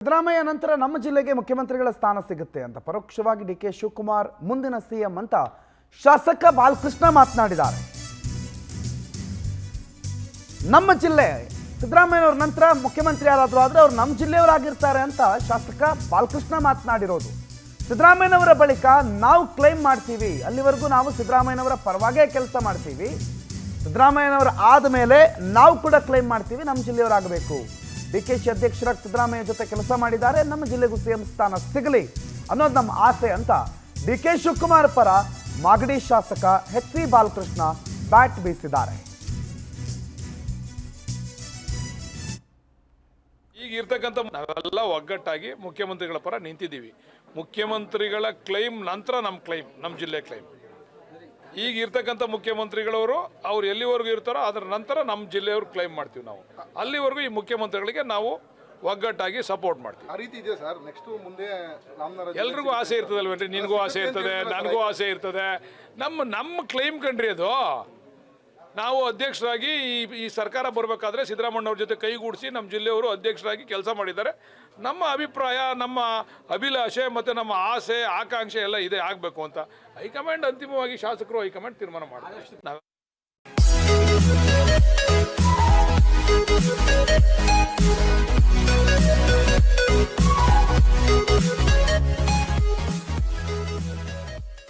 ಸಿದ್ದರಾಮಯ್ಯ ನಂತರ ನಮ್ಮ ಜಿಲ್ಲೆಗೆ ಮುಖ್ಯಮಂತ್ರಿಗಳ ಸ್ಥಾನ ಸಿಗುತ್ತೆ ಅಂತ ಪರೋಕ್ಷವಾಗಿ ಡಿಕೆ ಶಿವಕುಮಾರ್ ಮುಂದಿನ ಸಿಎಂ ಅಂತ ಶಾಸಕ ಬಾಲಕೃಷ್ಣ ಮಾತನಾಡಿದ್ದಾರೆ. ನಮ್ಮ ಜಿಲ್ಲೆ ಸಿದ್ದರಾಮಯ್ಯನವರ ನಂತರ ಮುಖ್ಯಮಂತ್ರಿ ಯಾರಾದರೂ ಆದರೆ ಅವರು ನಮ್ಮ ಜಿಲ್ಲೆಯವರಾಗಿರ್ತಾರೆ ಅಂತ ಶಾಸಕ ಬಾಲಕೃಷ್ಣ ಮಾತನಾಡಿರೋದು. ಸಿದ್ದರಾಮಯ್ಯನವರ ಬಳಿಕ ನಾವು ಕ್ಲೈಮ್ ಮಾಡ್ತೀವಿ, ಅಲ್ಲಿವರೆಗೂ ನಾವು ಸಿದ್ದರಾಮಯ್ಯನವರ ಪರವಾಗೇ ಕೆಲಸ ಮಾಡ್ತೀವಿ, ಸಿದ್ದರಾಮಯ್ಯನವರ ಆದ ಮೇಲೆ ನಾವು ಕೂಡ ಕ್ಲೈಮ್ ಮಾಡ್ತೀವಿ, ನಮ್ಮ ಜಿಲ್ಲೆಯವರಾಗಬೇಕು. ಡಿಕೆಶಿ ಅಧ್ಯಕ್ಷರಾಗಿ ಸಿದ್ದರಾಮಯ್ಯ ಜೊತೆ ಕೆಲಸ ಮಾಡಿದ್ದಾರೆ, ನಮ್ಮ ಜಿಲ್ಲೆಗೂ ಸಿಎಂ ಸ್ಥಾನ ಸಿಗಲಿ ಅನ್ನೋದು ನಮ್ಮ ಆಸೆ ಅಂತ ಡಿಕೆ ಶಿವಕುಮಾರ್ ಪರ ಮಾಗಡಿ ಶಾಸಕ ಎಚ್ ಸಿ ಬಾಲಕೃಷ್ಣ ಬ್ಯಾಟ್ ಬೀಸಿದ್ದಾರೆ. ಈಗ ಇರ್ತಕ್ಕಂಥ ನಾವೆಲ್ಲ ಒಗ್ಗಟ್ಟಾಗಿ ಮುಖ್ಯಮಂತ್ರಿಗಳ ಪರ ನಿಂತಿದ್ದೀವಿ. ಮುಖ್ಯಮಂತ್ರಿಗಳ ಕ್ಲೈಮ್ ನಂತರ ನಮ್ಮ ಜಿಲ್ಲೆ ಕ್ಲೈಮ್. ಈಗ ಇರ್ತಕ್ಕಂಥ ಮುಖ್ಯಮಂತ್ರಿಗಳವರು ಅವ್ರು ಎಲ್ಲಿವರೆಗೂ ಇರ್ತಾರೋ ಅದರ ನಂತರ ನಮ್ಮ ಜಿಲ್ಲೆಯವ್ರು ಕ್ಲೈಮ್ ಮಾಡ್ತೀವಿ. ನಾವು ಅಲ್ಲಿವರೆಗೂ ಈ ಮುಖ್ಯಮಂತ್ರಿಗಳಿಗೆ ನಾವು ಒಗ್ಗಟ್ಟಾಗಿ ಸಪೋರ್ಟ್ ಮಾಡ್ತೀವಿ. ಆ ರೀತಿ ಇದೆ ಸರ್. ನೆಕ್ಸ್ಟ್ ಮುಂದೆ ಎಲ್ರಿಗೂ ಆಸೆ ಇರ್ತದಲ್ವೇನ್ರಿ, ನಿನಗೂ ಆಸೆ ಇರ್ತದೆ, ನನಗೂ ಆಸೆ ಇರ್ತದೆ. ನಮ್ಮ ಕ್ಲೈಮ್ ಕಂಡ್ರಿ ಅದು. ನಾವು ಅಧ್ಯಕ್ಷರಾಗಿ ಈ ಸರ್ಕಾರ ಬರಬೇಕಾದ್ರೆ ಸಿದ್ದರಾಮಯ್ಯವ್ರ ಜೊತೆ ಕೈಗೂಡಿಸಿ ನಮ್ಮ ಜಿಲ್ಲೆಯವರು ಅಧ್ಯಕ್ಷರಾಗಿ ಕೆಲಸ ಮಾಡಿದ್ದಾರೆ. ನಮ್ಮ ಅಭಿಪ್ರಾಯ, ನಮ್ಮ ಅಭಿಲಾಷೆ ಮತ್ತು ನಮ್ಮ ಆಸೆ ಆಕಾಂಕ್ಷೆ ಎಲ್ಲ ಇದೆ ಆಗಬೇಕು ಅಂತ ಹೈಕಮಾಂಡ್ ಅಂತಿಮವಾಗಿ ಶಾಸಕರು ಹೈಕಮಾಂಡ್ ತೀರ್ಮಾನ ಮಾಡ್ತಾರೆ.